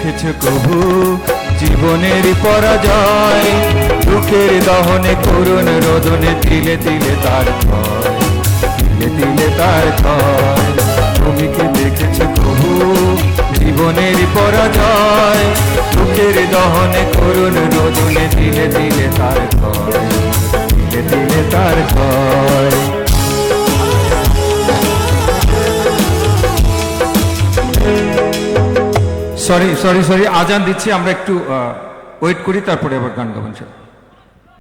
দেখেছো কবু জীবনের পরাজয়, দুঃখের দহনে করুণ রোদনে তিলে তিলে তার ক্ষয়, তিলে তিলে তার ক্ষয়। তুমি কি দেখেছো কবু জীবনের পরাজয়, দুঃখের দহনে করুণ রোদনে তিলে তিলে তার ক্ষয়, তিলে তিলে তার ক্ষয়। সরি সরি সরি, আজান দিচ্ছি, আমরা একটু ওয়েট করি, তারপরে আবার গান গাবেন।